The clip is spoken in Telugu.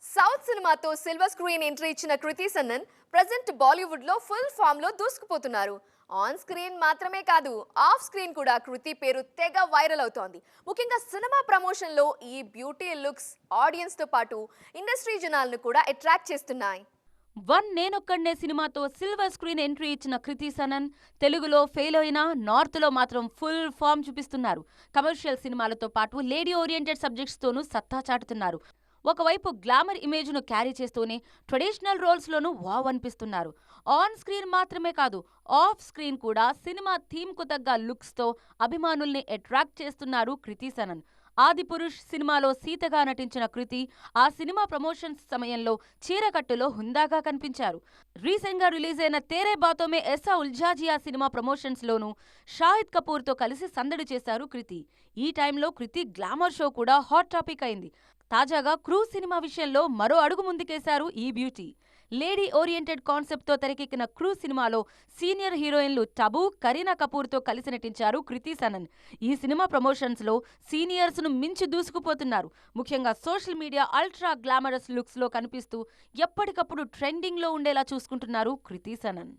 సౌత్ సినిమాతో సిల్వర్ స్క్రీన్ ఎంట్రీ ఇచ్చిన కృతి సన్నన్ ప్రజెంట్ బాలీవుడ్ లో ఫుల్ ఫామ్ లో దూసుకుపోతున్నారు. ఆన్ స్క్రీన్ మాత్రమే కాదు, ఆఫ్ స్క్రీన్ కూడా కృతి పేరు తెగ వైరల్ అవుతోంది. ముఖ్యంగా సినిమా ప్రమోషన్ లో ఈ బ్యూటీ లుక్స్ ఆడియన్స్ తో పాటు ఇండస్ట్రీ జనాలను కూడా అట్రాక్ట్ చేస్తున్నాయి. నేనొక్కడ్నే సినిమాతో సిల్వర్ స్క్రీన్ ఎంట్రీ ఇచ్చిన కృతి సనన్ తెలుగులో ఫెయిల్ అయినా నార్త్లో మాత్రం ఫుల్ ఫామ్ చూపిస్తున్నారు. కమర్షియల్ సినిమాలతో పాటు లేడీ ఓరియంటెడ్ సబ్జెక్ట్స్తోనూ సత్తా చాటుతున్నారు. ఒకవైపు గ్లామర్ ఇమేజ్ను క్యారీ చేస్తూనే ట్రెడిషనల్ రోల్స్లోనూ వావ్ అనిపిస్తున్నారు. ఆన్ స్క్రీన్ మాత్రమే కాదు, ఆఫ్ స్క్రీన్ కూడా సినిమా థీమ్కు తగ్గ లుక్స్తో అభిమానుల్ని అట్రాక్ట్ చేస్తున్నారు కృతి సనన్. ఆదిపురుష్ సినిమాలో సీతగా నటించిన కృతి ఆ సినిమా ప్రమోషన్స్ సమయంలో చీరకట్టులో హుందాగా కనిపించారు. రీసెంట్గా రిలీజ్ అయిన తేరే బాతోమే ఎస్సా ఉల్జాజియా సినిమా ప్రమోషన్స్లోనూ షాహిద్ కపూర్తో కలిసి సందడి చేశారు కృతి. ఈ టైంలో కృతి గ్లామర్ షో కూడా హాట్ టాపిక్ అయింది. తాజాగా క్రూ సినిమా విషయంలో మరో అడుగు ముందుకేశారు ఈ బ్యూటీ. లేడీ ఓరియంటెడ్ కాన్సెప్ట్తో తెరకెక్కిన క్రూ సినిమాలో సీనియర్ హీరోయిన్లు టబు, కరీనా కపూర్తో కలిసి నటించారు కృతి సనన్. ఈ సినిమా ప్రమోషన్స్లో సీనియర్స్ను మించి దూసుకుపోతున్నారు. ముఖ్యంగా సోషల్ మీడియా అల్ట్రా గ్లామరస్ లుక్స్లో కనిపిస్తూ ఎప్పటికప్పుడు ట్రెండింగ్లో ఉండేలా చూసుకుంటున్నారు కృతి సనన్.